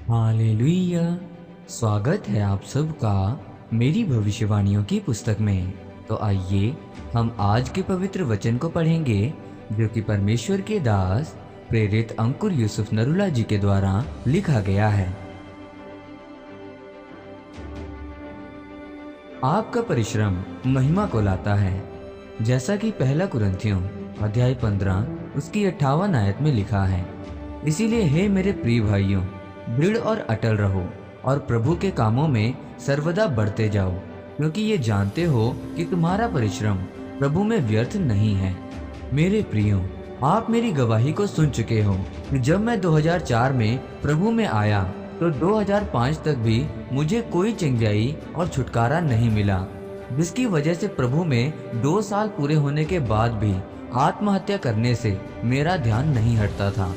Hallelujah. स्वागत है आप सबका मेरी भविष्यवाणियों की पुस्तक में। तो आइए हम आज के पवित्र वचन को पढ़ेंगे जो कि परमेश्वर के दास प्रेरित अंकुर यूसुफ नरूला जी के द्वारा लिखा गया है। आपका परिश्रम महिमा को लाता है, जैसा कि पहला कुरिन्थियों अध्याय 15 उसकी 58 आयत में लिखा है। इसीलिए हे मेरे प्रिय भाइयों, दृढ़ और अटल रहो और प्रभु के कामों में सर्वदा बढ़ते जाओ, क्योंकि ये जानते हो कि तुम्हारा परिश्रम प्रभु में व्यर्थ नहीं है। मेरे प्रियो, आप मेरी गवाही को सुन चुके हो कि जब मैं 2004 में प्रभु में आया तो 2005 तक भी मुझे कोई चंगाई और छुटकारा नहीं मिला, जिसकी वजह से प्रभु में 2 साल पूरे होने के बाद भी आत्महत्या करने से मेरा ध्यान नहीं हटता था।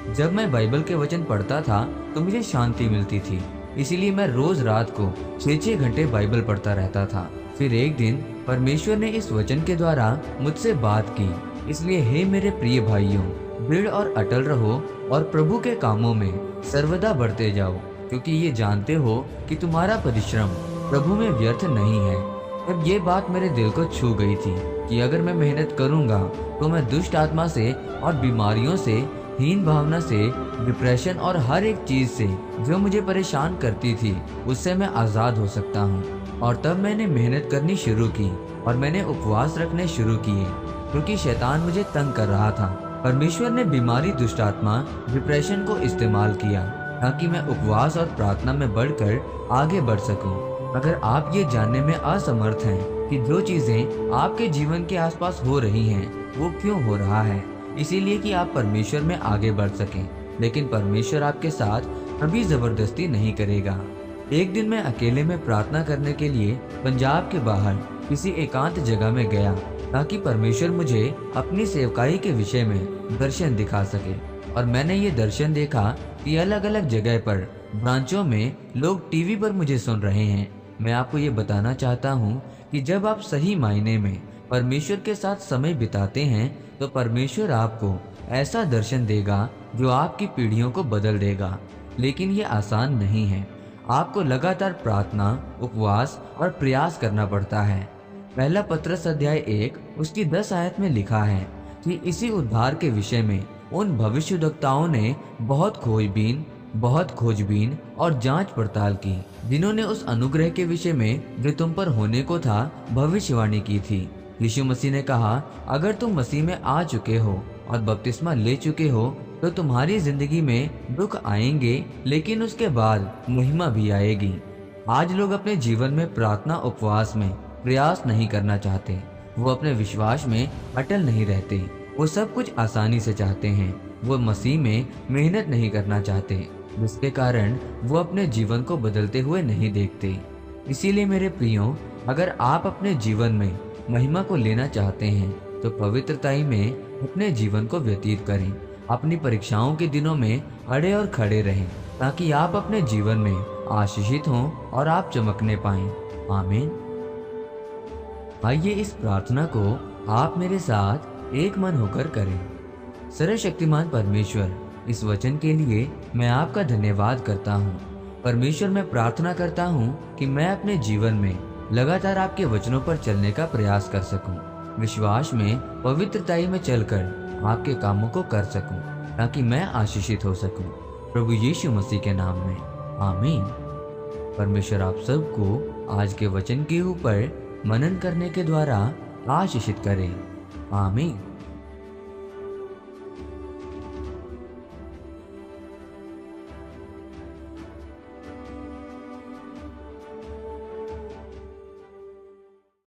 जब मैं बाइबल के वचन पढ़ता था तो मुझे शांति मिलती थी, इसीलिए मैं रोज रात को 6-6 घंटे बाइबल पढ़ता रहता था। फिर एक दिन परमेश्वर ने इस वचन के द्वारा मुझसे बात की। इसलिए हे मेरे प्रिय भाइयों, दृढ़ और अटल रहो और प्रभु के कामों में सर्वदा बढ़ते जाओ, क्योंकि ये जानते हो कि तुम्हारा परिश्रम प्रभु में व्यर्थ नहीं है। तब ये बात मेरे दिल को छू गई थी कि अगर मैं मेहनत करूंगा तो मैं दुष्ट आत्मा से और बीमारियों से, हीन भावना से, डिप्रेशन और हर एक चीज से जो मुझे परेशान करती थी उससे मैं आज़ाद हो सकता हूँ। और तब मैंने मेहनत करनी शुरू की और मैंने उपवास रखने शुरू किए, क्योंकि शैतान मुझे तंग कर रहा था। परमेश्वर ने बीमारी, दुष्ट आत्मा, डिप्रेशन को इस्तेमाल किया ताकि मैं उपवास और प्रार्थना में बढ़कर आगे बढ़ सकूं। अगर आप ये जानने में असमर्थ हैं कि जो चीजें आपके जीवन के आसपास हो रही हैं वो क्यों हो रहा है, इसीलिए कि आप परमेश्वर में आगे बढ़ सकें, लेकिन परमेश्वर आपके साथ कभी जबरदस्ती नहीं करेगा। एक दिन मैं अकेले में प्रार्थना करने के लिए पंजाब के बाहर किसी एकांत जगह में गया ताकि परमेश्वर मुझे अपनी सेवकाई के विषय में दर्शन दिखा सके। और मैंने ये दर्शन देखा कि अलग अलग जगह पर ब्रांचों में लोग टीवी पर मुझे सुन रहे हैं। मैं आपको ये बताना चाहता हूँ कि जब आप सही मायने में परमेश्वर के साथ समय बिताते हैं तो परमेश्वर आपको ऐसा दर्शन देगा जो आपकी पीढ़ियों को बदल देगा। लेकिन ये आसान नहीं है, आपको लगातार प्रार्थना, उपवास और प्रयास करना पड़ता है। पहला पत्रस अध्याय 1 उसकी 10 आयत में लिखा है कि इसी उद्धार के विषय में उन भविष्यद्वक्ताओं ने बहुत खोजबीन और जांच पड़ताल की, जिन्होंने उस अनुग्रह के विषय में जो तुम पर होने को था भविष्यवाणी की थी। यीशु मसीह ने कहा, अगर तुम मसीह में आ चुके हो और बपतिस्मा ले चुके हो तो तुम्हारी जिंदगी में दुख आएंगे, लेकिन उसके बाद महिमा भी आएगी। आज लोग अपने जीवन में प्रार्थना, उपवास में प्रयास नहीं करना चाहते। वो अपने विश्वास में अटल नहीं रहते। वो सब कुछ आसानी से चाहते हैं। वो मसीह में मेहनत नहीं करना चाहते, जिसके कारण वो अपने जीवन को बदलते हुए नहीं देखते। इसीलिए मेरे प्रियो, अगर आप अपने जीवन में महिमा को लेना चाहते हैं तो पवित्रताई में अपने जीवन को व्यतीत करें। अपनी परीक्षाओं के दिनों में अड़े और खड़े रहें ताकि आप अपने जीवन में आशीषित हों और आप चमकने पाएं। आमीन। आइए इस प्रार्थना को आप मेरे साथ एक मन होकर करें। सर्वशक्तिमान परमेश्वर, इस वचन के लिए मैं आपका धन्यवाद करता हूँ। परमेश्वर, मैं प्रार्थना करता हूँ कि मैं अपने जीवन में लगातार आपके वचनों पर चलने का प्रयास कर सकूं, विश्वास में, पवित्रताई में चलकर आपके कामों को कर सकूं, ताकि मैं आशीषित हो सकूं। प्रभु यीशु मसीह के नाम में, आमीन। परमेश्वर आप सबको आज के वचन के ऊपर मनन करने के द्वारा आशीषित करें। आमीन।